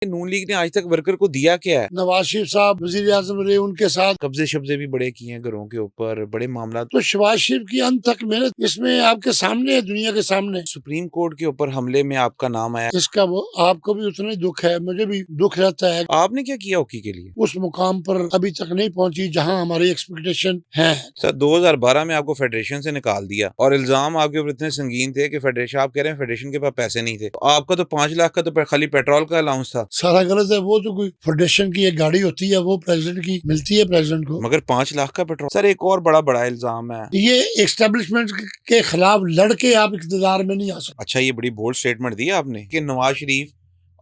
नून league ने आज तक वर्कर को दिया क्या है? नवाज शरीफ साहब वजीर आजम रहे, उनके साथ कब्जे शब्जे भी बड़े किए हैं घरों के ऊपर, बड़े मामला। तो शहबाज शरीफ की अंत तक मेहनत इसमें आपके सामने है, दुनिया के सामने। सुप्रीम कोर्ट के ऊपर हमले में आपका नाम आया, इसका वो आपको भी उतना ही दुख है, मुझे भी दुख रहता है। आपने क्या किया हॉकी के लिए? उस मुकाम पर अभी तक नहीं पहुंची जहां हमारी एक्सपेक्टेशन है। सर 2012 में आपको फेडरेशन से निकाल दिया और इल्जाम आपके ऊपर इतने संगीन थे कि फेडरेशन, आप कह रहे हैं फेडरेशन के पास पैसे नहीं थे। तो आपका तो 5 लाख का तो खाली पेट्रोल का अलाउंस था। सारा गलत है। वो तो कोई फेडरेशन की एक गाड़ी होती है, वो प्रेसिडेंट की मिलती है प्रेसिडेंट को। मगर 5 लाख का पेट्रोल। सर एक और बड़ा बड़ा इल्जाम है, ये एस्टेब्लिशमेंट के खिलाफ लड़के आप इक़्तिदार में नहीं आ सकते। अच्छा ये बड़ी बोल्ड स्टेटमेंट दी आपने कि नवाज शरीफ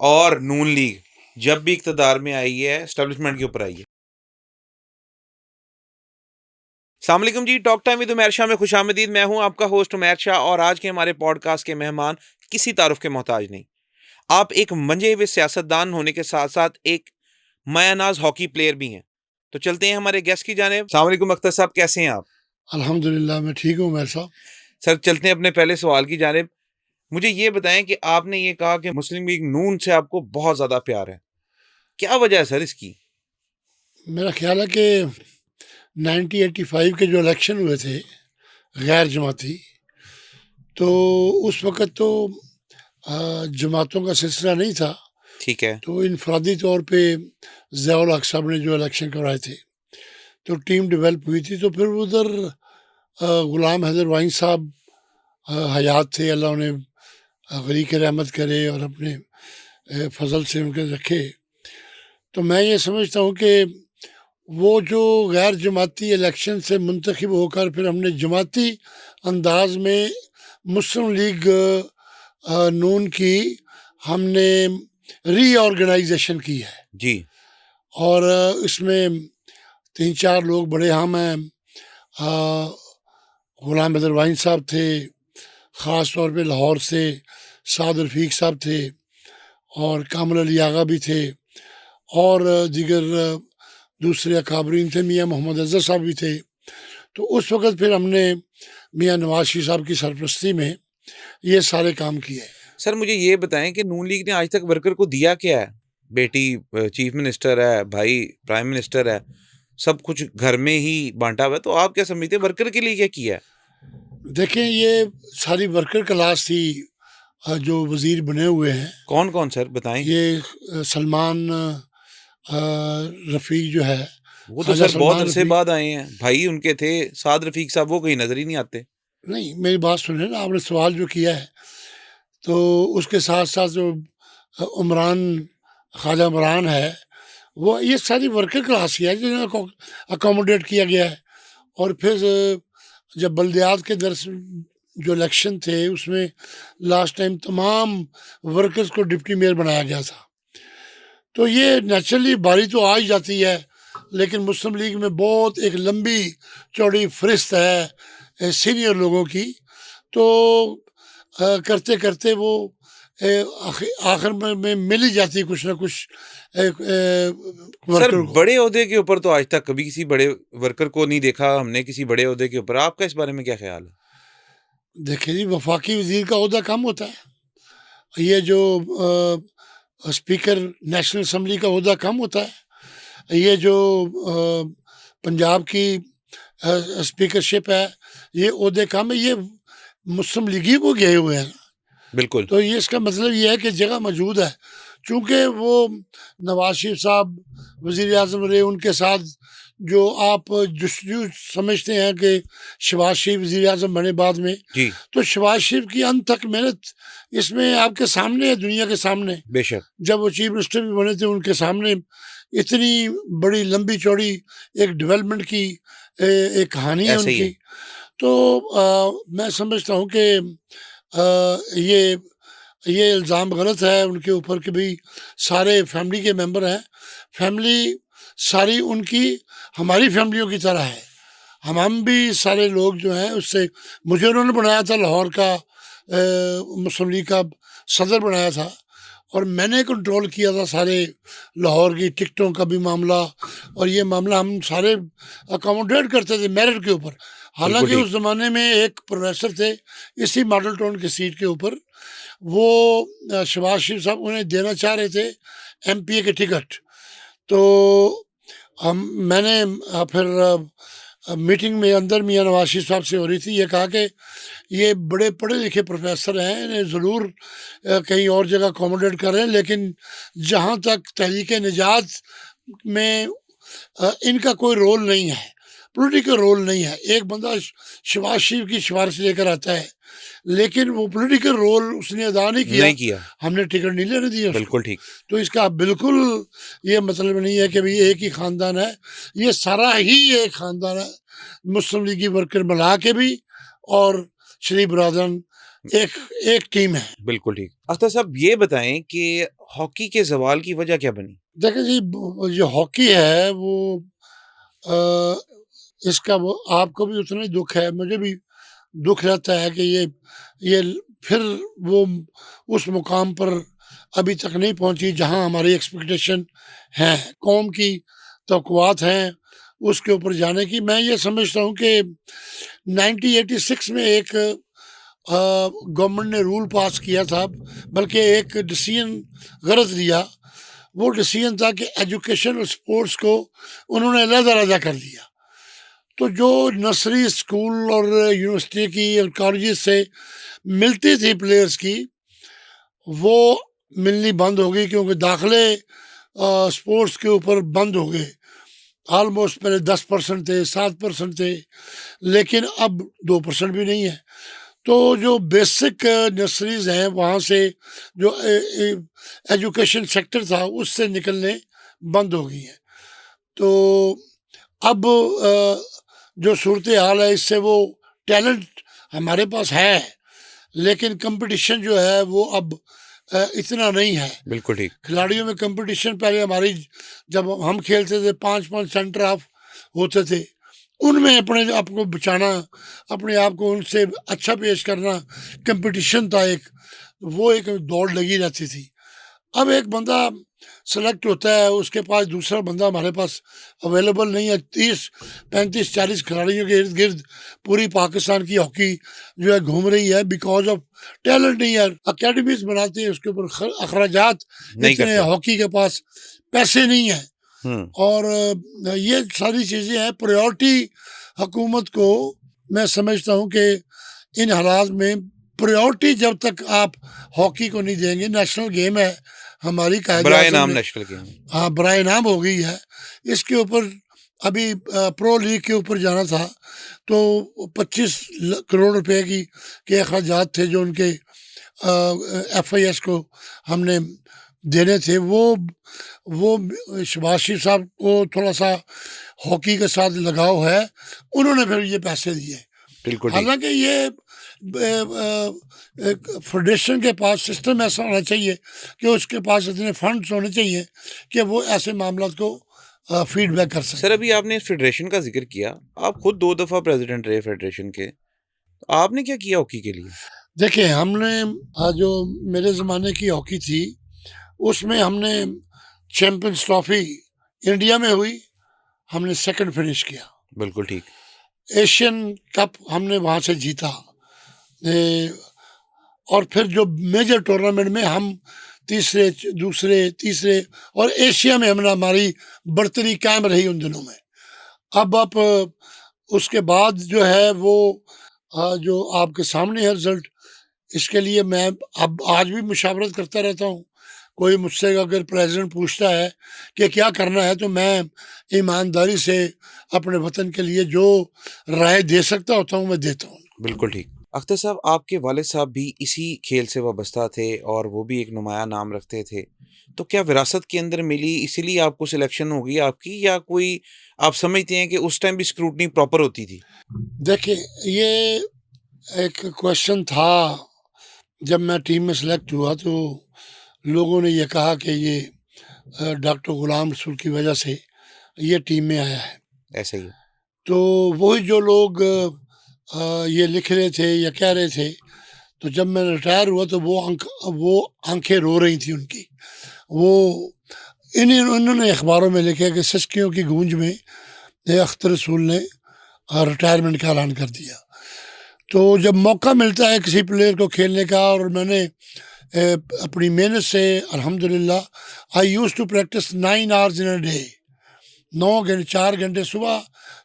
और नून लीग जब भी इक़्तिदार में आई है एस्टेब्लिशमेंट के ऊपर आई है। अस्सलाम वालेकुम जी, talk time with Umair Shah में खुशामदीद। मैं हूं आपका होस्ट उमैर शाह और आज के हमारे पॉडकास्ट के मेहमान किसी तारुफ के मोहताज नहीं। आप एक मंजे हुए सियासतदान होने के साथ साथ एक मायानाज हॉकी प्लेयर भी हैं। तो चलते हैं हमारे गेस्ट की जानिब। अस्सलाम वालेकुम अख्तर साहब, कैसे हैं आप? अल्हम्दुलिल्लाह मैं ठीक हूँ उमैर साहब। सर चलते हैं अपने पहले सवाल की जानिब। मुझे ये बताएं कि आपने ये कहा कि मुस्लिम लीग नून से आपको बहुत ज़्यादा प्यार है, क्या वजह है सर इसकी? मेरा ख्याल है कि 1985 के जो इलेक्शन हुए थे गैर जमाती, तो उस वक़्त तो जमातों का सिलसिला नहीं था। ठीक है। तो इनफरादी तौर पे ज़ियाउल हक साहब ने जो इलेक्शन करवाए थे, तो टीम डेवलप हुई थी। तो फिर उधर ग़ुलाम हैदर वाइन साहब हयात थे, अल्लाह उन्हें गरीक रहमत करे और अपने फजल से उनके रखे। तो मैं ये समझता हूँ कि वो जो गैर जमाती इलेक्शन से मुंतखब होकर फिर हमने जमाती अंदाज में मुस्लिम लीग नून की हमने रीऑर्गेनाइजेशन की है जी। और इसमें 3-4 लोग बड़े अहम हैं। ग़ुलाम हैदर वाइन साहब थे, ख़ास तौर पे लाहौर से साद रफ़ीक साहब थे और कामिल अली आगा भी थे और दीगर दूसरे अकाबरीन थे, मियाँ मोहम्मद अज़हर साहब भी थे। तो उस वक़्त फिर हमने मियाँ नवाज शरीफ साहब की सरपरस्ती में ये सारे काम किए। सर मुझे ये बताएं कि नून लीग ने आज तक वर्कर को दिया क्या है? बेटी चीफ मिनिस्टर है, भाई प्राइम मिनिस्टर है, सब कुछ घर में ही बांटा हुआ है। तो आप क्या समझते हैं वर्कर के लिए क्या किया है? देखें, ये सारी वर्कर क्लास थी जो वज़ीर बने हुए हैं। कौन कौन सर बताएं? ये सलमान रफ़ीक जो है, वो तो ख्वाजा सर बहुत सलमान अरसे रफ़ीक। बाद आए हैं, भाई उनके थे साद रफीक साहब, वो कहीं नजर ही नहीं आते। नहीं, मेरी बात सुने ना, आपने सवाल जो किया है, तो उसके साथ साथ जो उमरान, ख्वाजा उमरान है, वो ये सारी वर्कर क्लास ही है जिन्हें अकोमोडेट किया गया है। और फिर जब बल्दियात के दरस जो इलेक्शन थे उसमें लास्ट टाइम तमाम वर्कर्स को डिप्टी मेयर बनाया गया था। तो ये नेचुरली बारी तो आ ही जाती है, लेकिन मुस्लिम लीग में बहुत एक लंबी चौड़ी फहरिस्त है सीनियर लोगों की। तो करते करते वो आखिर में मिल ही जाती है कुछ ना कुछ सर वर्कर को। बड़े ओहदे के ऊपर तो आज तक कभी किसी बड़े वर्कर को नहीं देखा हमने किसी बड़े ओहदे के ऊपर। आपका इस बारे में क्या ख्याल है? देखिए जी, वफाकी वजीर का ओहदा कम होता है, ये जो स्पीकर नेशनल असम्बली का ओहदा कम होता है, ये जो पंजाब की स्पीकरशिप है, ये ओहदे कम है। ये मुस्लिम लीगी को गए हुए हैं। बिल्कुल। तो ये इसका मतलब ये है कि जगह मौजूद है। चूँकि वो नवाज शरीफ साहब वज़ीर आज़म रहे, उनके साथ जो आप जस्तजू समझते हैं कि शहबाज शरीफ वज़ीर आज़म बने बाद में, जी तो शहबाज शरीफ की अंत तक मेहनत इसमें आपके सामने है, दुनिया के सामने। बेशक। जब वो चीफ मिनिस्टर भी बने थे, उनके सामने इतनी बड़ी लंबी चौड़ी एक डेवलपमेंट की एक कहानी है ऐसे ही उनकी। है। तो मैं समझता हूँ कि ये इल्ज़ाम गलत है उनके ऊपर कि भाई सारे फैमिली के मेंबर हैं। फैमिली सारी उनकी हमारी फैमिलियों की तरह है। हम भी सारे लोग जो हैं उससे, मुझे उन्होंने बनाया था लाहौर का मुस्लिम लीग का सदर बनाया था और मैंने कंट्रोल किया था सारे लाहौर की टिकटों का भी मामला। और ये मामला हम सारे अकोमोडेट करते थे मेरिट के ऊपर। बिल्कुल हालांकि ठीक। उस ज़माने में एक प्रोफेसर थे इसी मॉडल टाउन की सीट के ऊपर, वो शहबाज शरीफ साहब उन्हें देना चाह रहे थे, एमपीए के टिकट। तो मैंने फिर मीटिंग में अंदर मियाँ नवाज शरीफ साहब से हो रही थी, ये कहा कि ये बड़े पढ़े लिखे प्रोफेसर हैं, इन्हें ज़रूर कहीं और जगह अकोमोडेट कर रहे हैं, लेकिन जहाँ तक तहरीक निजात में इनका कोई रोल नहीं है, पॉलिटिकल रोल नहीं है। एक बंदा शहबाज शरीफ की सिफारिश लेकर आता है, लेकिन वो पॉलिटिकल रोल उसने अदा नहीं किया, नहीं किया। हमने टिकट नहीं लेने दिया उसको। बिल्कुल ठीक। तो इसका बिल्कुल ये मतलब नहीं है कि भाई एक ही ख़ानदान है, ये सारा ही एक ख़ानदान है। मुस्लिम लीगी वर्कर मिला के भी और शरीफ बरादरन एक एक टीम है। बिल्कुल ठीक। अख्तर साहब ये बताएं कि हॉकी के ज़वाल की वजह क्या बनी? देखिए जी, जो हॉकी है वो अ, इसका वो आपको भी उतना ही दुख है, मुझे भी दुख रहता है कि ये फिर वो उस मुकाम पर अभी तक नहीं पहुंची जहां हमारी एक्सपेक्टेशन है, कौम की तवक्कुआत हैं उसके ऊपर जाने की। मैं ये समझता हूं कि 1986 में एक गवर्नमेंट ने रूल पास किया था, बल्कि एक डिसीजन गलत लिया। वो डिसीजन था कि एजुकेशन और स्पोर्ट्स को उन्होंने अलग-अलग कर दिया। तो जो नर्सरी स्कूल और यूनिवर्सिटी की और कॉलेजेस से मिलती थी प्लेयर्स की, वो मिलनी बंद हो गई, क्योंकि दाखिले स्पोर्ट्स के ऊपर बंद हो गए। ऑलमोस्ट पहले 10% थे, 7% थे, लेकिन अब 2% भी नहीं है। तो जो बेसिक नर्सरीज हैं वहाँ से जो एजुकेशन सेक्टर था उससे निकलने बंद हो गई हैं। तो अब जो सूरत हाल है, इससे वो टैलेंट हमारे पास है, लेकिन कंपटीशन जो है वो अब इतना नहीं है। बिल्कुल ठीक। खिलाड़ियों में कंपटीशन पहले हमारी, जब हम खेलते थे 5-5 सेंटर हाफ होते थे, उनमें अपने आप को बचाना, अपने आप को उनसे अच्छा पेश करना, कंपटीशन था एक, वो एक दौड़ लगी रहती थी। अब एक बंदा सेलेक्ट होता है, उसके पास दूसरा बंदा हमारे पास अवेलेबल नहीं है। 30-35-40 खिलाड़ियों के इर्द गिर्द पूरी पाकिस्तान की हॉकी जो है घूम रही है, बिकॉज ऑफ टैलेंट नहीं है। अकेडमीज बनाते हैं, उसके ऊपर अखराजात नहीं इतने करते। हॉकी के पास पैसे नहीं है। हुँ। और ये सारी चीज़ें हैं। प्रायोरिटी हुकूमत को, मैं समझता हूँ कि इन हालात में प्रायोरिटी जब तक आप हॉकी को नहीं देंगे, नेशनल गेम है हमारी, कायदे बराए आज़म नाम ने, नेशनल गेम है। हाँ, बराए नाम हो गई है। इसके ऊपर अभी प्रो लीग के ऊपर जाना था, तो 25 करोड़ रुपए की के अखराजात थे जो उनके एफआईएस को हमने देने थे। वो शहबाज शरीफ साहब को थोड़ा सा हॉकी के साथ लगाव है, उन्होंने फिर ये पैसे दिए। बिल्कुल ठीक। हालांकि ये एक फेडरेशन के पास सिस्टम ऐसा होना चाहिए कि उसके पास इतने फंड्स होने चाहिए कि वो ऐसे मामलों को फीडबैक कर सर सके। अभी आपने फेडरेशन का ज़िक्र किया। आप खुद 2 दफ़ा प्रेज़िडेंट रहे फेडरेशन के। तो आपने क्या किया हॉकी के लिए? देखिए, हमने जो मेरे ज़माने की हॉकी थी, उसमें हमने चैंपियंस ट्रॉफी इंडिया में हुई, हमने सेकंड फिनिश किया। बिल्कुल ठीक। एशियन कप हमने वहाँ से जीता। और फिर जो मेजर टूर्नामेंट में हम तीसरे, दूसरे, तीसरे, और एशिया में हमने हमारी बढ़तरी कायम रही उन दिनों में। अब आप उसके बाद जो है वो जो आपके सामने है रिजल्ट, इसके लिए मैं अब आज भी मुशावरत करता रहता हूँ। कोई मुझसे अगर प्रेसिडेंट पूछता है कि क्या करना है, तो मैं ईमानदारी से अपने वतन के लिए जो राय दे सकता होता हूँ मैं देता हूँ। बिल्कुल ठीक। अख्तर साहब आपके वालिद साहब भी इसी खेल से वाबस्ता थे और वो भी एक नुमाया नाम रखते थे। तो क्या विरासत के अंदर मिली इसीलिए आपको सिलेक्शन हो गई आपकी, या कोई आप समझते हैं कि उस टाइम भी स्क्रूटनी प्रॉपर होती थी? देखिए, ये एक क्वेश्चन था जब मैं टीम में सेलेक्ट हुआ, तो लोगों ने ये कहा कि ये डॉक्टर गुलाम रसूल की वजह से ये टीम में आया है। ऐसा ही है। तो वही जो लोग ये लिख रहे थे या कह रहे थे, तो जब मैं रिटायर हुआ तो वो आंखें रो रही थी उनकी। वो उन्होंने अखबारों में लिखा कि सिसकियों की गूंज में अख्तर रसूल ने रिटायरमेंट का ऐलान कर दिया। तो जब मौका मिलता है किसी प्लेयर को खेलने का, और मैंने अपनी मेहनत से अल्हम्दुलिल्लाह I use to practise 9 hours in a day. 9 घंटे, 4 घंटे सुबह,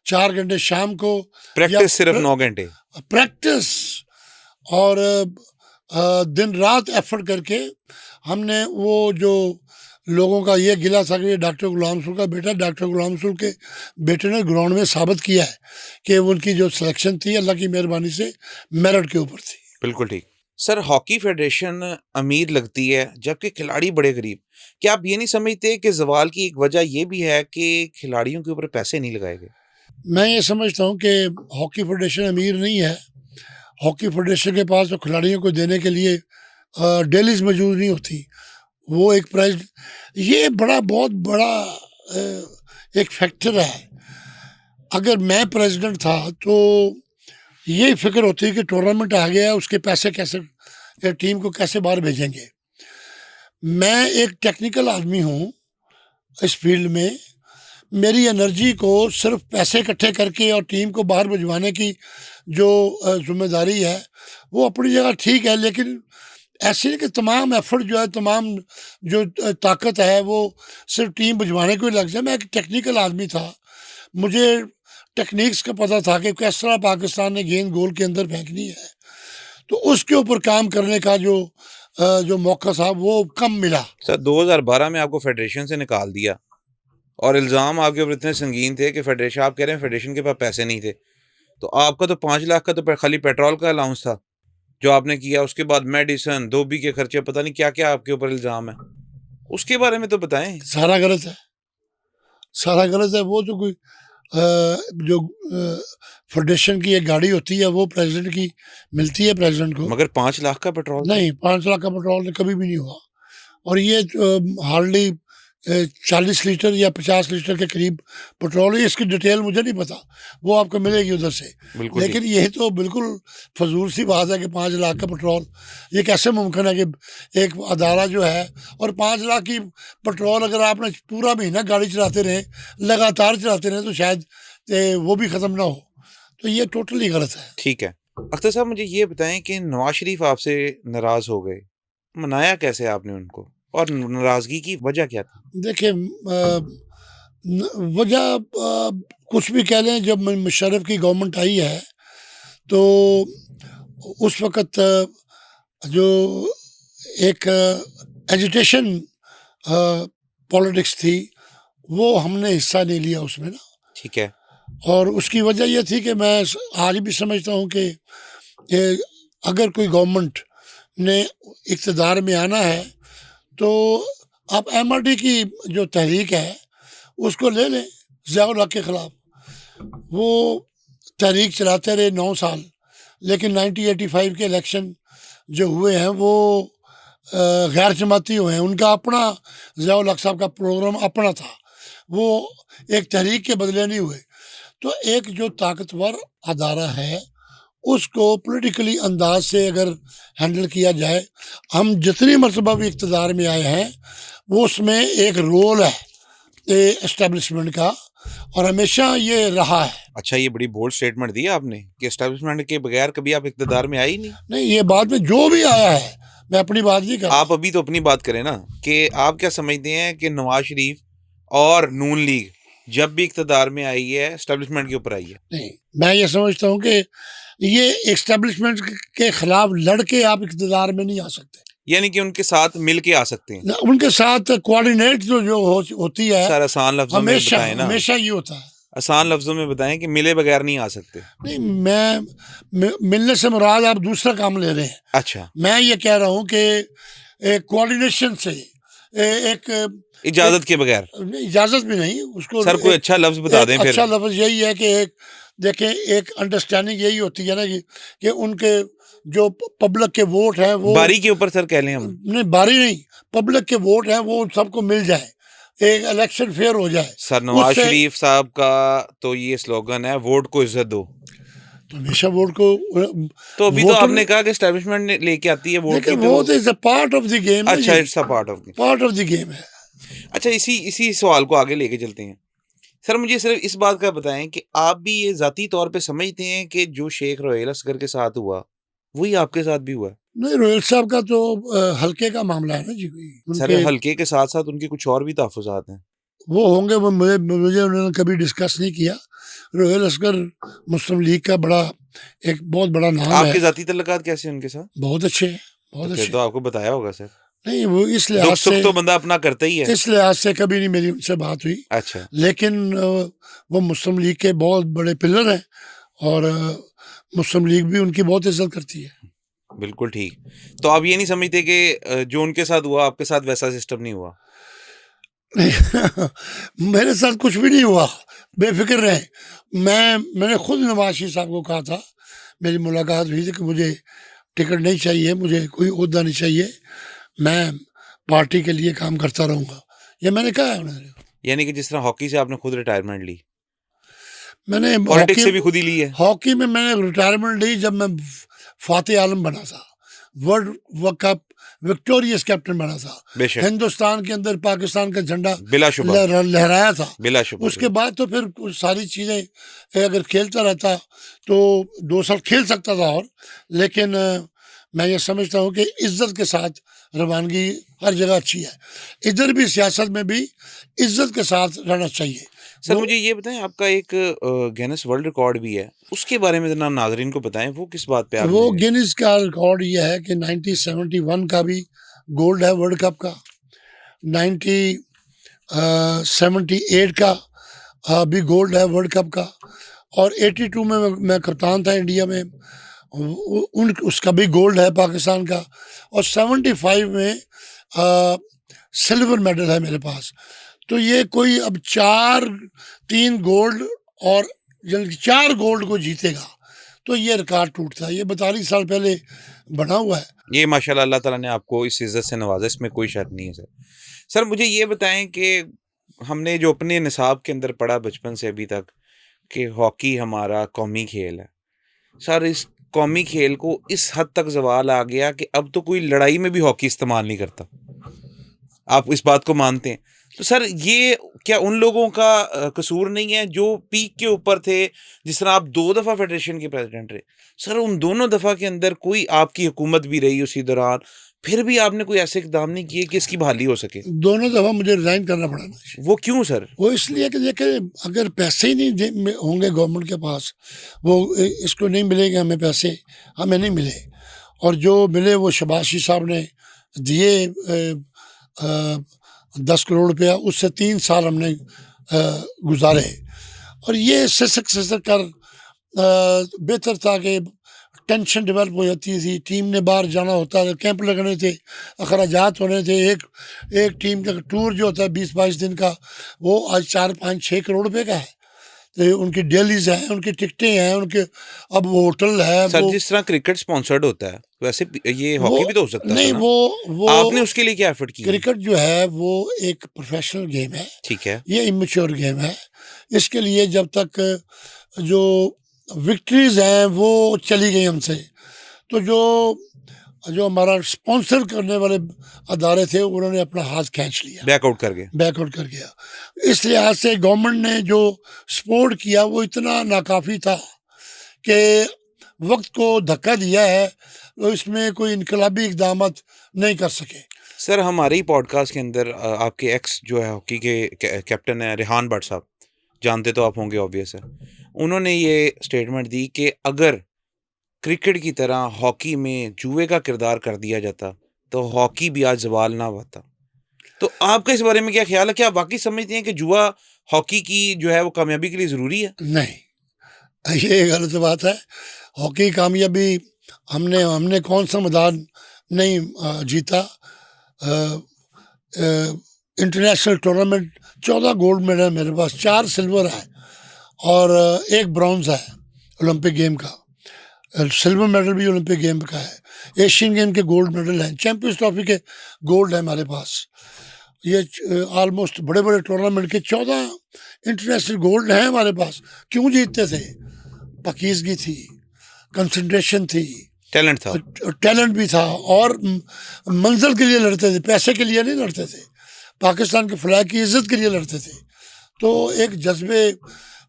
4 घंटे शाम को, या प्रैक्टिस सिर्फ 9 घंटे? प्रैक्टिस, और दिन रात एफर्ट करके हमने वो जो लोगों का ये गिला था कि डॉक्टर गुलाम रसूल का बेटा, डॉक्टर गुलाम रसूल के बेटे ने ग्राउंड में साबित किया है कि उनकी जो सिलेक्शन थी अल्लाह की मेहरबानी से मेरिट के ऊपर थी। बिल्कुल ठीक। सर, हॉकी फेडरेशन अमीर लगती है जबकि खिलाड़ी बड़े गरीब। क्या आप ये नहीं समझते कि ज़वाल की एक वजह ये भी है कि खिलाड़ियों के ऊपर पैसे नहीं लगाए गए? मैं ये समझता हूँ कि हॉकी फेडरेशन अमीर नहीं है। हॉकी फेडरेशन के पास तो खिलाड़ियों को देने के लिए डेलीज मौजूद नहीं होती। वो एक प्राइज, ये बहुत बड़ा एक फैक्टर है। अगर मैं प्रेसिडेंट था तो यही फिक्र होती कि टूर्नामेंट आ गया है, उसके पैसे कैसे, या टीम को कैसे बाहर भेजेंगे। मैं एक टेक्निकल आदमी हूँ इस फील्ड में। मेरी एनर्जी को सिर्फ पैसे इकट्ठे करके और टीम को बाहर भिजवाने की जो जिम्मेदारी है वो अपनी जगह ठीक है, लेकिन ऐसे नहीं कि तमाम एफर्ट जो है, तमाम जो ताकत है वो सिर्फ टीम भिजवाने को ही लग जाए। मैं एक टेक्निकल आदमी था, मुझे टेक्निक्स का पता था कि किस तरह पाकिस्तान ने गेंद गोल के अंदर फेंकनी है, तो उसके ऊपर काम करने का जो मौका था वो कम मिला। सर, 2012 में आपको फेडरेशन से निकाल दिया और इल्ज़ाम आपके ऊपर इतने संगीन थे कि फेडरेशन, आप कह रहे हैं फेडरेशन के पास पैसे नहीं थे। तो आपका तो 5 लाख का तो खाली पेट्रोल का अलाउंस था जो आपने किया। उसके बाद मेडिसिन, धोबी के खर्चे, पता नहीं क्या-क्या आपके ऊपर इल्ज़ाम है। उसके बारे में तो बताएँ। सारा गलत है, सारा गलत है। वो तो कोई जो फेडरेशन की एक गाड़ी होती है वो प्रेसिडेंट की मिलती है प्रेसिडेंट को। मगर 5 लाख का पेट्रोल था। नहीं, 5 लाख का पेट्रोल कभी भी नहीं हुआ। और ये हार्डली 40 लीटर या 50 लीटर के करीब पेट्रोल है। इसकी डिटेल मुझे नहीं पता, वो आपको मिलेगी उधर से। बिल्कुल ठीक। लेकिन ये तो बिल्कुल फजूल सी बात है कि 5 लाख का पेट्रोल, ये कैसे मुमकिन है कि एक अदारा जो है, और 5 लाख की पेट्रोल अगर आपने पूरा महीना गाड़ी चलाते रहे, लगातार चलाते रहे, तो शायद वो भी ख़त्म ना हो। तो ये टोटली गलत है। ठीक है। अख्तर साहब, मुझे ये बताएँ कि नवाज़ शरीफ आपसे नाराज़ हो गए। मनाया कैसे आपने उनको? और नाराज़गी की वजह क्या थी? देखिए, वजह कुछ भी कह लें, जब मुशर्रफ की गवर्नमेंट आई है तो उस वक़्त जो एक एजिटेशन पॉलिटिक्स थी वो हमने हिस्सा नहीं लिया उसमें ना। ठीक है। और उसकी वजह ये थी कि मैं आज भी समझता हूँ कि अगर कोई गवर्नमेंट ने इक़्तिदार में आना है तो आप एमआरडी की जो तहरीक है उसको ले लें ज़ियाउल हक के ख़िलाफ़। वो तहरीक चलाते रहे 9 साल, लेकिन 1985 के इलेक्शन जो हुए हैं वो गैर जमाती हुए हैं। उनका अपना, ज़ियाउल हक साहब का प्रोग्राम अपना था, वो एक तहरीक के बदले नहीं हुए। तो एक जो ताकतवर अदारा है उसको पॉलिटिकली अंदाज से अगर हैंडल किया जाए, हम जितनी मरतबा भी इक़्तिदार में आए हैं वो उसमें एक रोल है एस्टेब्लिशमेंट का, और हमेशा ये रहा है। अच्छा, ये बड़ी बोल्ड स्टेटमेंट दी आपने कि एस्टेब्लिशमेंट के बगैर कभी आप इक़्तिदार में आए ही नहीं। नहीं, ये बाद में जो भी आया है, मैं अपनी बात नहीं कर रहा। आप अभी तो अपनी बात करें ना, कि आप क्या समझते हैं कि नवाज़ शरीफ और नून लीग जब भी इक़्तिदार में आई है, एस्टेब्लिशमेंट के ऊपर आई है? नहीं, मैं ये समझता हूँ कि ये एस्टेब्लिशमेंट के खिलाफ लड़ के आप इक़्तिदार में नहीं आ सकते। यानी कि उनके साथ मिल के आ सकते हैं। उनके साथ कोऑर्डिनेट होती है। सर, आसान लफ्ज़ों में हमेशा बताएं ना। हमेशा ये होता है। आसान लफ्ज़ों में बताएं कि मिले बगैर नहीं आ सकते। नहीं, मिलने से मुराद आप दूसरा काम ले रहे हैं। अच्छा, मैं ये कह रहा हूँ कि कोऑर्डिनेशन से एक इजाज़त के बगैर। इजाज़त भी नहीं उसको। सर, कोई अच्छा लफ्ज़ बता दें फिर। अच्छा लफ्ज़ यही है कि एक देखें, एक अंडरस्टैंडिंग यही होती है ना कि उनके जो पब्लिक के वोट हैं वो, बारी के ऊपर सर कह लें हम। नहीं बारी नहीं, पब्लिक के वोट हैं वो सबको मिल जाए, एक इलेक्शन फेयर हो जाए। सर, नवाज़ शरीफ साहब का तो ये स्लोगन है, वोट को इज्जत दो। तो हमेशा वोट को तो अभी तो आपने कहा कि एस्टेब्लिशमेंट लेके आती है वोट की। वो तो is a part of the game. अच्छा, it's a part of the game है। अच्छा, इसी सवाल को आगे लेके चलते हैं। सर, मुझे सिर्फ इस बात का बताएं कि आप भी ये ज़ाती तौर पे समझते हैं कि जो शेख रोहेल असगर के साथ हुआ वही आपके साथ भी हुआ है। नहीं, रोहिल साहब का तो हल्के का मामला है ना जी, सर उनके हल्के के साथ-साथ उनके कुछ और भी तहफ़्फ़ुज़ात हैं। वो होंगे, वो मुझे उन्होंने कभी डिस्कस नहीं किया। रोहेल असगर मुस्लिम लीग का एक बहुत बड़ा नाम है, आपके ज़ाती तल्लुकात कैसे हैं उनके साथ? बहुत अच्छे हैं, तो बहुत फिर अच्छे। तो आपको बताया होगा सर। नहीं, वो दुःख-सुख तो बंदा अपना करता ही है। इस लिहाज से कभी नहीं मेरी उनसे बात हुई। अच्छा, लेकिन वो मुस्लिम लीग के बहुत बड़े पिलर हैं और मुस्लिम लीग भी उनकी बहुत इज़्ज़त करती है। बिल्कुल ठीक। तो आप ये नहीं समझते कि जो उनके साथ हुआ आपके साथ वैसा सिस्टम नहीं हुआ? मेरे साथ कुछ भी नहीं हुआ, बेफ़िक्र रहें। मैंने खुद नवाज़ शरीफ साहब को कहा था, मेरी मुलाकात हुई थी कि मुझे टिकट नहीं चाहिए, मुझे कोई ओहदा नहीं चाहिए, मैं पार्टी के लिए काम करता रहूँगा। ये मैंने कहा है उन्हें। यानी कि जिस तरह हॉकी से आपने खुद रिटायरमेंट ली, मैंने पॉलिटिक्स से भी खुद ही ली है। हॉकी में मैंने रिटायरमेंट ली जब मैं फ़ातेह आलम बना था। World world cup victorious captain बना था। बेशक, हिंदुस्तान के अंदर पाकिस्तान का झंडा बिलाशुबा, लहराया था। बिलाशुबा, उसके बिल्कुल। बाद तो फिर कुछ सारी चीज़ें अगर खेलता रहता तो 2 साल खेल सकता था और, लेकिन मैं ये समझता हूँ कि इज़्ज़त के साथ रवानगी हर जगह अच्छी है। इधर भी सियासत में भी इज़्ज़त के साथ रहना चाहिए। सर वो मुझे ये बताएँ आपका एक गिनेस वर्ल्ड रिकॉर्ड भी है, उसके बारे में ज़रा नाज़रीन को बताएँ, वो किस बात पे वो आपने गिनीज़ का रिकॉर्ड ये है कि 1971 का भी गोल्ड है वर्ल्ड कप का, 1978 का भी गोल्ड है वर्ल्ड कप का, और 82 में मैं कप्तान था इंडिया में, उसका भी गोल्ड है पाकिस्तान का, और 75 में सिल्वर मेडल है मेरे पास। तो ये कोई अब 3 गोल्ड और जल्द 4 गोल्ड को जीतेगा तो ये रिकॉर्ड टूटता है। ये 42 साल पहले बना हुआ है। ये माशाल्लाह अल्लाह ताला ने आपको इस इज़्ज़त से नवाज़ा, इसमें कोई शक नहीं है सर। सर मुझे ये बताएँ कि हमने जो अपने निसाब के अंदर पढ़ा बचपन से अभी तक कि हॉकी हमारा कौमी खेल है। सर इस कौमी खेल को इस हद तक ज़वाल आ गया कि अब तो कोई लड़ाई में भी हॉकी इस्तेमाल नहीं करता। आप इस बात को मानते हैं? तो सर ये क्या उन लोगों का कसूर नहीं है जो पीक के ऊपर थे, जिस तरह आप 2 दफ़ा फेडरेशन के प्रेज़िडेंट रहे। सर उन दोनों दफ़ा के अंदर कोई आपकी हुकूमत भी रही उसी दौरान, फिर भी आपने कोई ऐसे इक़दाम नहीं किए कि इसकी बहाली हो सके? दोनों दफ़ा मुझे रिज़ाइन करना पड़ा ना। वो क्यों सर? वो इसलिए कि देखिए, अगर पैसे ही नहीं होंगे गवर्नमेंट के पास, वो इसको नहीं मिलेंगे हमें पैसे, हमें नहीं मिले, और जो मिले वो शहबाज साहब ने दिए 10 करोड़ रुपया, उससे 3 साल हमने गुजारे, और ये सिसक सिसक कर बेहतर था कि टेंशन डेवलप हो जाती थी, टीम ने बाहर जाना होता था, कैंप लगने थे, अखराजात होने थे, एक टीम का टूर जो होता है 20-22 दिन का, वो आज 4-5-6 करोड़ रुपए का है। तो उनकी डेलीज हैं, उनकी टिकटें हैं, उनके अब होटल है, सर जिस तरह क्रिकेट स्पॉन्सर्ड होता है, वैसे ये वो हॉकी भी तो हो सकता था नहीं, ना? वो आपने उसके लिए क्या एफ़र्ट किए हैं? क्रिकेट जो है वो एक प्रोफेशनल गेम है, ठीक है। ये इमेच्योर गेम है। इसके लिए जब तक जो विक्ट्रीज हैं वो चली गई हमसे, तो जो जो हमारा स्पॉन्सर करने वाले अदारे थे उन्होंने अपना हाथ खींच लिया, बैकआउट कर गए। बैकआउट कर गया। इस लिहाज से गवर्नमेंट ने जो सपोर्ट किया वो इतना नाकाफ़ी था कि वक्त को धक्का दिया है, तो इसमें कोई इनकलाबी इक़दामात नहीं कर सके। सर हमारे ही पॉडकास्ट के अंदर आपके एक्स जो है हॉकी के कैप्टन है रेहान भट्ट साहब, जानते तो आप होंगे ऑब्वियस है। उन्होंने ये स्टेटमेंट दी कि अगर क्रिकेट की तरह हॉकी में जुए का किरदार कर दिया जाता, तो हॉकी भी आज ज़वाल ना पाता। तो आपका इस बारे में क्या ख़्याल है? क्या आप वाक़ई समझते हैं कि जुआ हॉकी की जो है वो कामयाबी के लिए ज़रूरी है? नहीं, ये गलत बात है। हॉकी कामयाबी, हमने हमने कौन सा मैदान नहीं जीता। इंटरनेशनल टूर्नामेंट 14 गोल्ड मेडल मेरे पास, 4 सिल्वर है और 1 ब्रॉन्ज है ओलंपिक गेम का। सिल्वर मेडल भी ओलंपिक गेम का है, एशियन गेम के गोल्ड मेडल हैं, चैंपियंस ट्रॉफी के गोल्ड है हमारे पास। ये ऑलमोस्ट बड़े बड़े टूर्नामेंट के 14 इंटरनेशनल गोल्ड हैं हमारे पास। क्यों जीतते थे? पाकीज़गी थी, कंसंट्रेशन थी, टैलेंट था। टैलेंट भी था, और मंजिल के लिए लड़ते थे, पैसे के लिए नहीं लड़ते थे, पाकिस्तान के फ्लैग की इज्जत के लिए लड़ते थे। तो एक जज्बे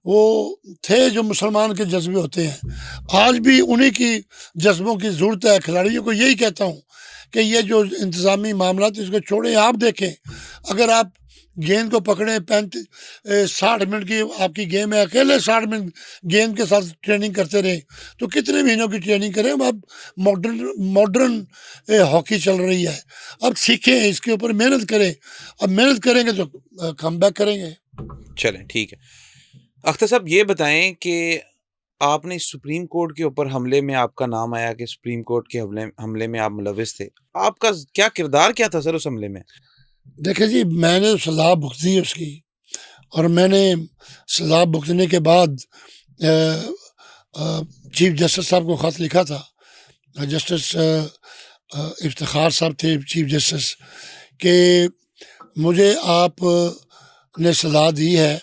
वो थे जो मुसलमान के जज्बे होते हैं। आज भी उन्हीं की जज्बों की ज़रूरत है। खिलाड़ियों को यही कहता हूँ कि ये जो इंतज़ामी मामला इसको छोड़ें। आप देखें, अगर आप गेंद को पकड़ें 60 मिनट की आपकी गेम है, अकेले 60 मिनट गेंद के साथ ट्रेनिंग करते रहे तो कितने महीनों की ट्रेनिंग करें। अब मॉडर्न मॉडर्न हॉकी चल रही है। अब सीखें, इसके ऊपर मेहनत करें। अब मेहनत करेंगे तो कम बैक करेंगे। चलें, ठीक है। अख्तर साहब ये बताएँ कि आपने सुप्रीम कोर्ट के ऊपर हमले में आपका नाम आया कि सुप्रीम कोर्ट के हमले में आप मुलविस थे। आपका क्या किरदार क्या था सर उस हमले में? देखिए जी, मैंने सज़ा भुगती है उसकी, और मैंने सज़ा भुगतने के बाद चीफ जस्टिस साहब को ख़त लिखा था। जस्टिस इफ्तिखार साहब थे चीफ जस्टिस, कि मुझे आप ने सज़ा दी है,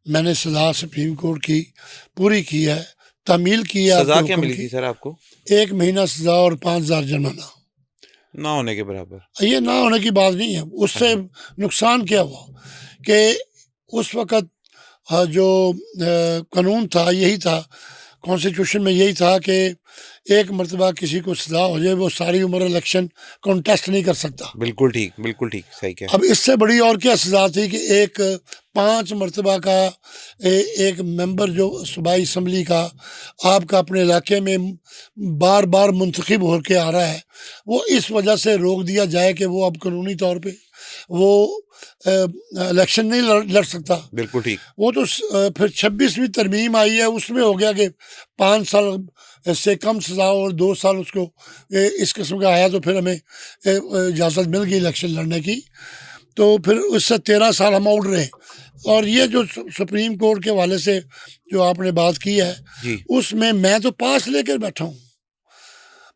मैंने सज़ा सुप्रीम कोर्ट की पूरी की है, तामील की है आपके सज़ा क्या हुक्म मिली थी की। सर आपको? 1 महीना सज़ा और 5000 जुर्माना। ना होने के बराबर। ये ना होने की बात नहीं है। हाँ उससे जी। नुकसान क्या हुआ कि उस वक़्त जो कानून था यही था, कॉन्स्टिट्यूशन में यही था कि एक मर्तबा किसी को सज़ा हो जाए वो सारी उम्र इलेक्शन कॉन्टेस्ट नहीं कर सकता। बिल्कुल ठीक, सही कहा। अब इससे बड़ी और क्या सज़ा थी कि एक 5 मरतबा का एक मेंबर जो सूबाई असम्बली का आपका अपने इलाके में बार बार मुंतखब होकर आ रहा है, वो इस वजह से रोक दिया जाए कि वो अब कानूनी तौर पे वो इलेक्शन नहीं लड़ सकता। बिल्कुल ठीक। वो तो फिर 26वीं तरमीम आई है, उसमें हो गया कि 5 साल से कम सज़ा और 2 साल उसको इस किस्म का आया, तो फिर हमें इजाज़त मिल गई इलेक्शन लड़ने की। तो फिर उससे 13 साल हम आउट रहे। और ये जो सुप्रीम कोर्ट के हवाले से जो आपने बात की है, जी। उसमें मैं तो पास लेकर बैठा हूँ।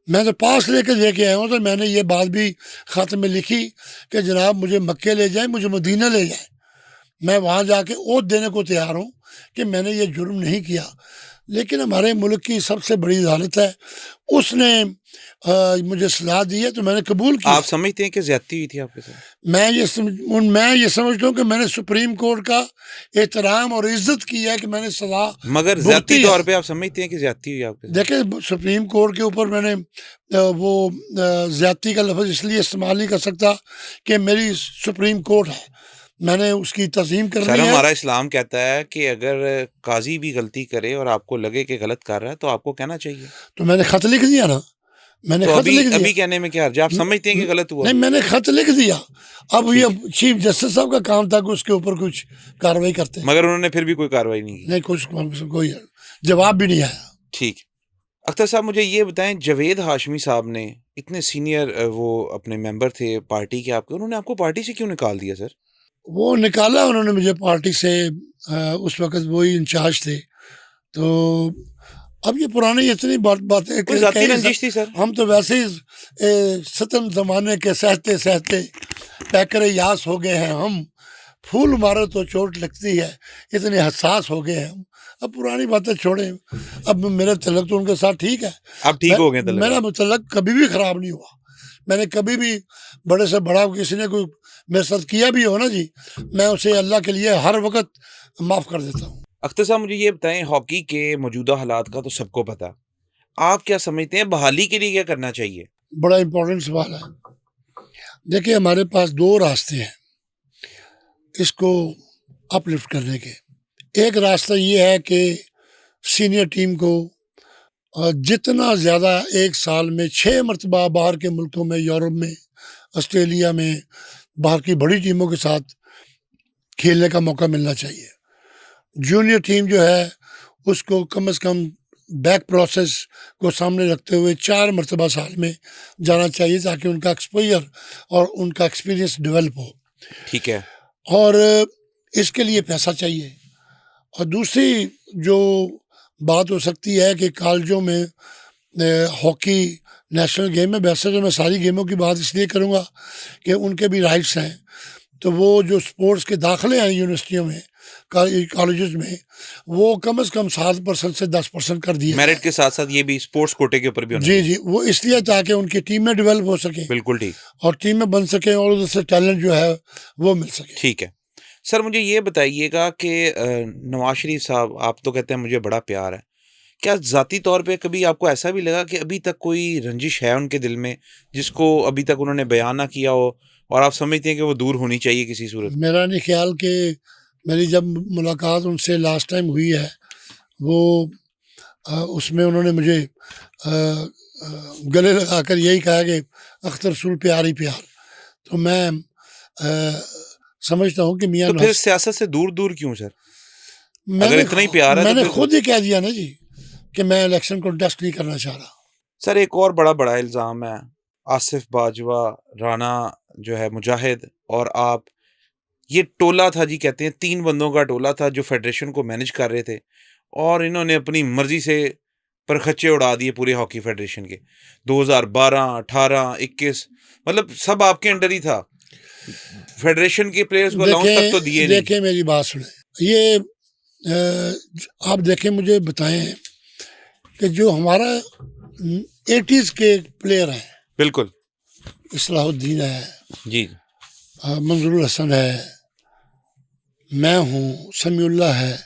मैं तो पास लेकर लेके आया हूँ। तो मैंने ये बात भी ख़त में लिखी कि जनाब मुझे मक्के ले जाए, मुझे मदीना ले जाए, मैं वहाँ जाके ओथ देने को तैयार हूँ कि मैंने ये जुर्म नहीं किया। लेकिन हमारे मुल्क की सबसे बड़ी अदालत है, उसने मुझे सज़ा दी है तो मैंने कबूल की आप है। समझते हैं कि ज़्यादती हुई थी आपके साथ? मैं ये समझता हूँ कि मैंने सुप्रीम कोर्ट का एहतराम और इज़्ज़त की है कि मैंने सज़ा मगर ज़्यादती भुगती है। तौर पे आप समझते हैं कि ज़्यादती हुई आपके साथ? देखिए, सुप्रीम कोर्ट के ऊपर मैंने ज़्यादती का लफ्ज़ इसलिए इस्तेमाल नहीं कर सकता कि मेरी सुप्रीम कोर्ट है, मैंने उसकी तज़ीम सर करनी है। हमारा इस्लाम कहता है कि अगर काज़ी भी गलती करे और आपको लगे कि गलत कर रहा है तो आपको कहना चाहिए। तो मैंने ख़त लिख दिया ना, मैंने तो ख़त अभी लिख दिया। अभी कहने में क्या हर्ज है? आप समझते हैं कि गलत हुआ? नहीं, मैंने ख़त लिख दिया। अब ये ठीक है। चीफ जस्टिस साहब का काम था कि उसके ऊपर कुछ कार्रवाई करते हैं। मगर उन्होंने फिर भी कोई कार्रवाई नहीं की। नहीं, कुछ कोई जवाब भी नहीं आया। ठीक। अख्तर साहब मुझे ये बताएं, जावेद हाशमी साहब ने इतने सीनियर वो अपने मेंबर थे पार्टी के आपके, उन्होंने आपको पार्टी से क्यों निकाल दिया सर? वो निकाला उन्होंने मुझे पार्टी से। उस वक़्त वही इंचार्ज थे। तो अब ये पुरानी इतनी बातें कोई ज़ाती रंजिश थी सर? हम तो वैसे ही सितम ज़माने के सहते सहते पैकर यास हो गए हैं हम। फूल मारो तो चोट लगती है, इतने हसास हो गए हैं हम। अब पुरानी बातें छोड़ें। अब मेरा तल्लक तो उनके साथ ठीक है। आप ठीक हो गए तल्लक मेरा आप? तल्लक कभी भी ख़राब नहीं हुआ। मैंने कभी भी बड़े से बड़ा किसी ने कोई मेरे साथ किया भी हो ना जी, मैं उसे अल्लाह के लिए हर वक़्त माफ़ कर देता हूँ। अख्तर साहब मुझे ये बताएं, हॉकी के मौजूदा हालात का तो सबको पता है। आप क्या समझते हैं बहाली के लिए क्या करना चाहिए? बड़ा इम्पोर्टेंट सवाल है। देखिए, हमारे पास 2 रास्ते हैं इसको अपलिफ्ट करने के। एक रास्ता ये है कि सीनियर टीम को जितना ज़्यादा एक साल में 6 मरतबा बाहर के मुल्कों में, यूरोप में, ऑस्ट्रेलिया में, बाहर की बड़ी टीमों के साथ खेलने का मौका मिलना चाहिए। जूनियर टीम जो है उसको कम से कम बैक प्रोसेस को सामने रखते हुए 4 मरतबा साल में जाना चाहिए, ताकि उनका एक्सपोजर और उनका एक्सपीरियंस डेवलप हो। ठीक है। और इसके लिए पैसा चाहिए। और दूसरी जो बात हो सकती है कि कॉलेजों में हॉकी नेशनल गेम है। वैसे तो मैं सारी गेमों की बात इसलिए करूँगा कि उनके भी राइट्स हैं। तो वो जो स्पोर्ट्स के दाखिले हैं यूनिवर्सिटियों में, कॉलेजेस में, वो कम से कम 7% से 10% कर दिए मेरिट जाएँ। के साथ-साथ ये भी स्पोर्ट्स कोटे के ऊपर भी होना जी, चाहिए। जी। वो इसलिए ताकि उनकी टीमें डेवलप हो सकें बिल्कुल ठीक। और टीमें बन सकें और उधर से टैलेंट जो है वो मिल सके। ठीक है। सर मुझे ये बताइएगा कि नवाज़ शरीफ साहब आप तो कहते हैं मुझे बड़ा प्यार है। क्या ज़ाती तौर पे कभी आपको ऐसा भी लगा कि अभी तक कोई रंजिश है उनके दिल में, जिसको अभी तक उन्होंने बयान ना किया हो और आप समझते हैं कि वो दूर होनी चाहिए किसी सूरत में? मेरा नहीं ख्याल कि मेरी जब मुलाकात उनसे लास्ट टाइम हुई है, वो उसमें उन्होंने मुझे गले लगाकर यही कहा कि अख्तर रसूल प्यार ही प्यार। तो मैं समझता हूँ कि मियाँ तो फिर नवाज़, सियासत से दूर-दूर क्यों सर? अगर मैंने इतना ही प्यार है तो मैंने फिर खुद ही कह दिया ना जी कि मैं इलेक्शन कंटेस्ट नहीं करना चाह रहा। सर एक और बड़ा इल्ज़ाम है, आसिफ बाजवा, राना जो है मुजाहिद और आप, ये टोला था जी, कहते हैं 3 बंदों का टोला था जो फ़ेडरेशन को मैनेज कर रहे थे और इन्होंने अपनी मर्ज़ी से परखच्चे उड़ा दिए पूरे हॉकी फ़ेडरेशन के। 2012, 18, 21 मतलब सब आपके अंडर ही था। फ़ेडरेशन के प्लेयर्स को अलाउंस तक तो दिए देखें नहीं। देखें मेरी बात सुने, ये आप देखें, मुझे बताएं कि जो हमारा 80s के प्लेयर हैं, बिल्कुल। इस्लाहुद्दीन है, जी। मंजूरुल हसन है, मैं हूँ, समीउल्लाह है,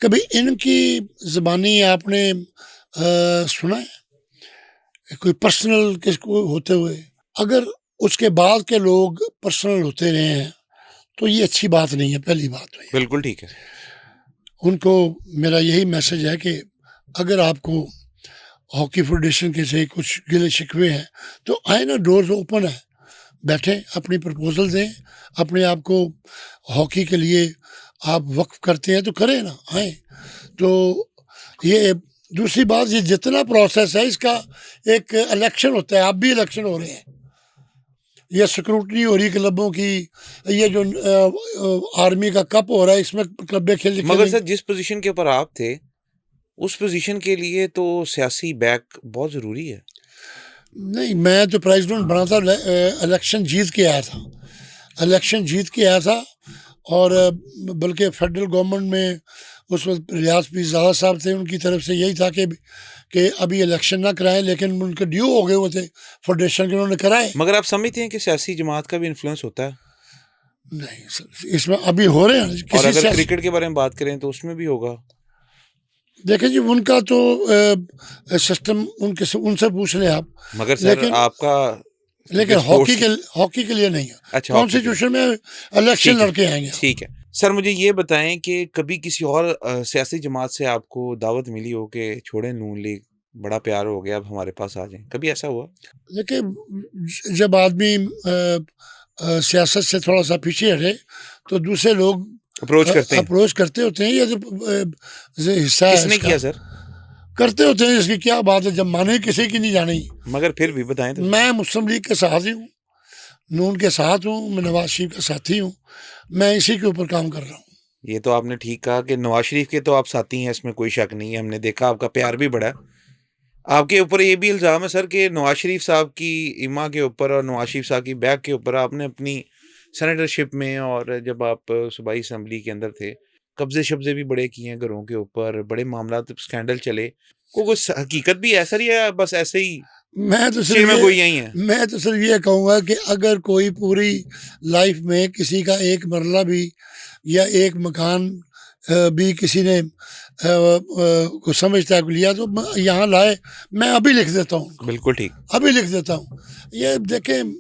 कभी इनकी ज़बानी आपने सुना है कोई पर्सनल किसको होते हुए? अगर उसके बाद के लोग पर्सनल होते रहे हैं तो ये अच्छी बात नहीं है, पहली बात तो ये। बिल्कुल ठीक है। उनको मेरा यही मैसेज है कि अगर आपको हॉकी फेडरेशन के से कुछ गिले शिकवे हैं तो आए ना, डोर्स ओपन है, बैठें, अपनी प्रपोजल दें, अपने आप को हॉकी के लिए आप वक्फ करते हैं तो करें ना, आए। तो ये दूसरी बात, ये जितना प्रोसेस है इसका एक इलेक्शन होता है, अब भी इलेक्शन हो रहे हैं, ये स्क्रूटनी हो रही क्लबों की, ये जो आर्मी का कप हो रहा है इसमें क्लबें मगर खेलेंगी। सर जिस पोज़ीशन के ऊपर आप थे, उस पोज़ीशन के लिए तो सियासी बैक बहुत ज़रूरी है। नहीं, मैं तो प्रेसिडेंट बना था, इलेक्शन जीत के आया था, इलेक्शन जीत के आया था। और बल्कि फेडरल गवर्नमेंट में उस वक्त रियाज पीरज़ादा साहब थे, उनकी तरफ से यही था कि अभी इलेक्शन ना कराएं, लेकिन उनके ड्यू हो गए वो थे फेडरेशन के, उन्होंने कराए। मगर आप समझते हैं कि सियासी जमात का भी इन्फ्लुएंस होता है? नहीं सर, इसमें अभी हो रहे हैं और किसी अगर से। क्रिकेट के बारे में बात करें तो उसमें भी होगा। देखें जी, उनका तो सिस्टम उनसे पूछ लें आप। मगर सर लेकिन आपका लेकिन क्योंकि स्पोर्ट्स हॉकी के लिए नहीं है, अच्छा हॉकी के लिए। कॉन्स्टिट्यूशन में इलेक्शन ठीक है, लड़के आएंगे। ठीक है। सर मुझे ये बताएँ कि कभी किसी और सियासी जमात से आपको दावत मिली हो कि छोड़ें नून लीग, बड़ा प्यार हो गया अब हमारे पास आ जाएँ, कभी ऐसा हुआ? लेकिन जब आदमी सियासत से थोड़ा सा पीछे हटे तो दूसरे लोग अप्रोच करते हैं? अप्रोच करते होते हैं, ये तो हिस्सा है किसने इसका, किया सर? करते होते हैं, इसकी क्या बात है, जब माने किसी की नहीं जानी। मगर फिर भी बताएँ तो। मैं मुस्लिम लीग के साथ ही हूँ, नून के साथ हूँ, मैं नवाज शरीफ का साथी हूँ, मैं इसी के ऊपर काम कर रहा हूँ। ये तो आपने ठीक कहा कि नवाज़ शरीफ के तो आप साथी हैं, इसमें कोई शक नहीं है, हमने देखा आपका प्यार भी बड़ा है। आपके ऊपर ये भी इल्ज़ाम है सर कि नवाज़ शरीफ साहब की इमा के ऊपर और नवाज़ शरीफ साहब की बैक के ऊपर आपने अपनी सेनेटरशिप में और जब आप सूबाई असम्बली के अंदर थे, कब्ज़े-शब्ज़े भी बड़े किए हैं घरों के ऊपर, बड़े मामलात स्कैंडल चले। को कुछ हकीकत भी है सर या बस ऐसे ही मैं तो सिर सिर्फ में ये गोइयाँ ही हैं? मैं तो सिर्फ ये कहूँगा कि अगर कोई पूरी लाइफ में किसी का एक मरला भी या एक मकान भी किसी ने को समझता है लिया तो यहाँ लाए, मैं अभी लिख देता हूँ उनको, बिल्कुल ठीक। अभी लिख देता हूँ। ये देखें,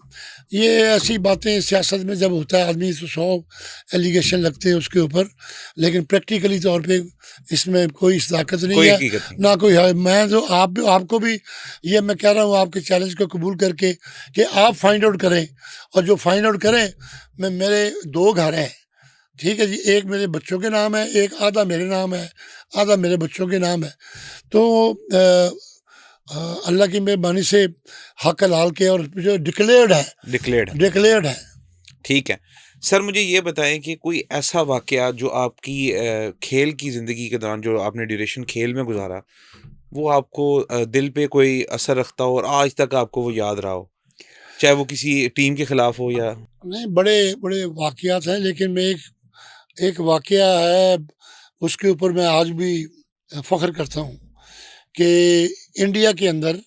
ये ऐसी बातें सियासत में जब होता है आदमी तो 100 एलिगेशन लगते हैं उसके ऊपर, लेकिन प्रैक्टिकली तौर पे इसमें कोई ताकत नहीं कोई है, हकीकत नहीं। ना कोई है। मैं जो आपको भी ये मैं कह रहा हूँ, आपके चैलेंज को कबूल करके कि आप फाइंड आउट करें, और जो फाइंड आउट करें, मैं मेरे 2 घर हैं, ठीक है जी, एक मेरे बच्चों के नाम है, एक आधा मेरे नाम है, आधा मेरे बच्चों के नाम है। तो अल्लाह की मेहरबानी से हक हलाल के और जो डिक्लेयर्ड है। डिक्लेयर्ड है। ठीक है। सर मुझे ये बताएँ कि कोई ऐसा वाक़या जो आपकी खेल की ज़िंदगी के दौरान जो आपने ड्यूरेशन खेल में गुज़ारा, वो आपको दिल पे कोई असर रखता हो और आज तक आपको वो याद रहा हो? चाहे वो किसी टीम के खिलाफ हो या नहीं, बड़े बड़े वाक़यात हैं, लेकिन मैं एक एक वाक़या है, उसके ऊपर मैं आज भी फ़ख्र करता हूँ कि इंडिया के अंदर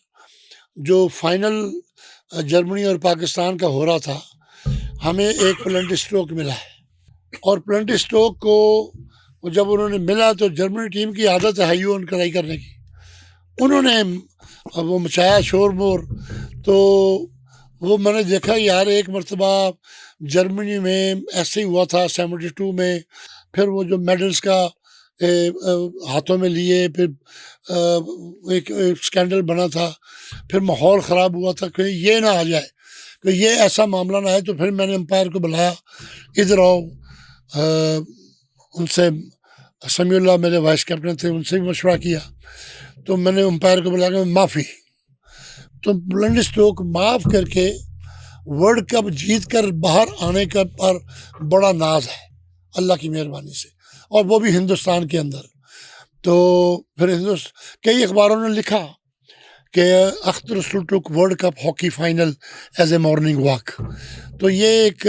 जो फाइनल जर्मनी और पाकिस्तान का हो रहा था, हमें एक पेनल्टी स्ट्रोक मिला है। और प्लेंट स्टोक को जब उन्होंने मिला तो जर्मनी टीम की आदत है हाई ऑन कराई करने की, उन्होंने वो मचाया शोर मोर। तो वो मैंने देखा यार, एक मरतबा जर्मनी में ऐसे ही हुआ था 72 में, फिर वो जो मेडल्स का हाथों में लिए, फिर एक स्कैंडल बना था, फिर माहौल ख़राब हुआ था कि ये ना आ जाए, कि ये ऐसा मामला ना है। तो फिर मैंने अंपायर को बुलाया, इधर आओ। उनसे समीउल्लाह मेरे वाइस कैप्टन थे, उनसे भी मशवरा किया। तो मैंने अंपायर को बुलाया माफ़ी। तो ब्लंड स्ट्रोक माफ़ करके वर्ल्ड कप जीत कर बाहर आने का पर बड़ा नाज है अल्लाह की मेहरबानी से, और वो भी हिंदुस्तान के अंदर। तो फिर कई अखबारों ने लिखा कि Akhtar Rasool took world cup hockey final as a morning walk. तो ये एक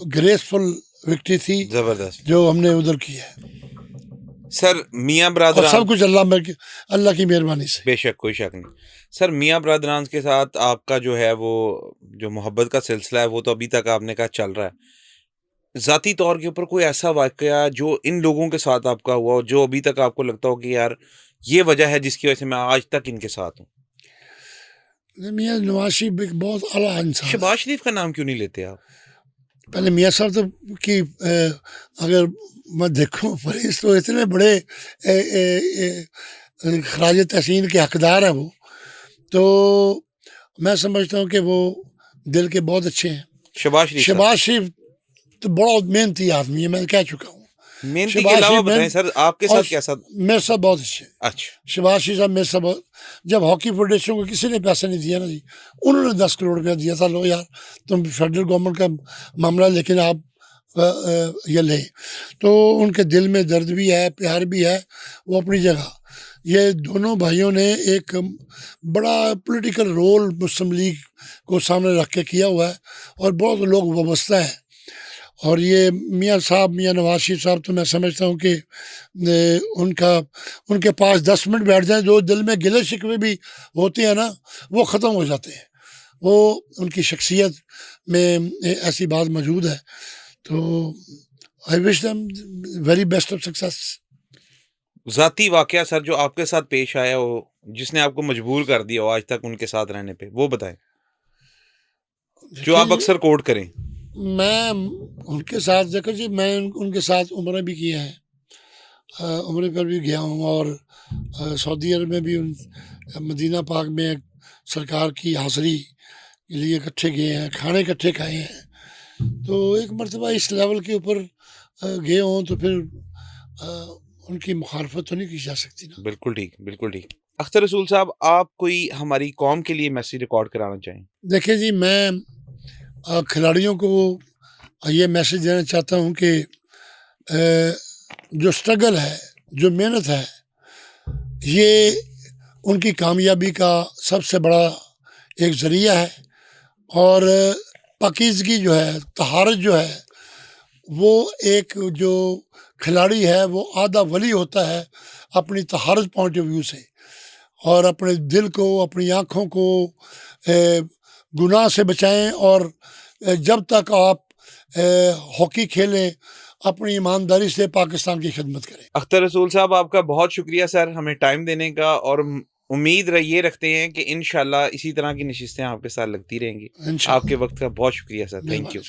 ग्रेसफुल विक्ट्री थी जबरदस्त जो हमने उधर की है, सर। मियाँ और ब्रादरान, सब कुछ अल्लाह की मेहरबानी से। बेशक कोई शक नहीं। सर, मियाँ ब्रादरान के साथ आपका जो है वो जो मोहब्बत का सिलसिला है वो तो अभी तक आपने कहा चल रहा है। ज़ाती तौर के ऊपर कोई ऐसा वाक़या जो इन लोगों के साथ आपका हुआ हो, जो अभी तक आपको लगता हो कि यार ये वजह है जिसकी वजह से मैं आज तक इनके साथ हूँ? मियाँ नवाज शरीफ एक बहुत आला इंसान है। शहबाज शरीफ का नाम क्यों नहीं लेते आप? पहले मियाँ साहब तो की अगर मैं देखूं फरीस तो इतने बड़े खराज तहसीन के हकदार हैं वो, तो मैं समझता हूँ कि वो दिल के बहुत अच्छे हैं। शहबाज शरीफ साहब शहबाज शरीफ तो बड़ा मेहनती आदमी है, मैं कह चुका हूँ। मेहनती के शहबाज अलावा शरीफ बताएं सर, आपके और साथ कैसा? मेरे साथ बहुत अच्छे। अच्छा, शहबाज शरीफ साहब मेरे साथ, जब हॉकी फेडरेशन को किसी ने पैसा नहीं दिया ना जी, उन्होंने 10 करोड़ रुपया दिया था, लो यार तुम फेडरल गवर्नमेंट का मामला लेकिन आप ये ले। तो उनके दिल में दर्द भी है, प्यार भी है, वो अपनी जगह। ये दोनों भाइयों ने एक बड़ा पॉलिटिकल रोल मुस्लिम लीग को सामने रख के किया हुआ है, और बहुत लोग वाबस्ता हैं। और ये मियाँ साहब, मियाँ नवाज शरीफ साहब, तो मैं समझता हूँ कि उनके पास 10 मिनट बैठ जाए, जो दिल में गिले शिकवे भी होते हैं ना, वो ख़त्म हो जाते हैं। वो उनकी शख्सियत में ऐसी बात मौजूद है। तो I wish them very best of success. ज़ाती वाक़या सर जो आपके साथ पेश आया हो, जिसने आपको मजबूर कर दिया हो आज तक उनके साथ रहने पे, वो बताएं, जो आप देखिए अक्सर कोट करें। मैं उनके साथ, देखो जी, मैं उनके साथ उम्रें भी किए हैं, उम्रे पर भी गया हूँ, और सऊदी अरब में भी मदीना पाक में सरकार की हाज़िरी के लिए इकट्ठे गए हैं, खाने इकट्ठे खाए हैं। तो एक मरतबा इस लेवल के ऊपर गए हों तो फिर उनकी मुखालफत तो नहीं की जा सकती ना। बिल्कुल ठीक, बिल्कुल ठीक। अख्तर रसूल साहब, आप कोई हमारी कौम के लिए मैसेज रिकॉर्ड कराना चाहें? देखिए जी, मैं खिलाड़ियों को ये मैसेज देना चाहता हूँ कि जो स्ट्रगल है, जो मेहनत है, ये उनकी कामयाबी का सबसे बड़ा एक ज़रिया है। और पाकीज़गी जो है, तहारत जो है, वो एक जो खिलाड़ी है वो आधा वली होता है अपनी तहारत पॉइंट ऑफ व्यू से, और अपने दिल को, अपनी आँखों को गुनाह से बचाएं। और जब तक आप हॉकी खेलें, अपनी ईमानदारी से पाकिस्तान की खिदमत करें। अख्तर रसूल साहब, आपका बहुत शुक्रिया सर हमें टाइम देने का, और उम्मीद ये रखते हैं कि इंशाल्लाह इसी तरह की नशिस्तें आपके साथ लगती रहेंगी। इंशाअल्लाह। आपके वक्त का बहुत शुक्रिया सर, थैंक यू। मेहरबानी।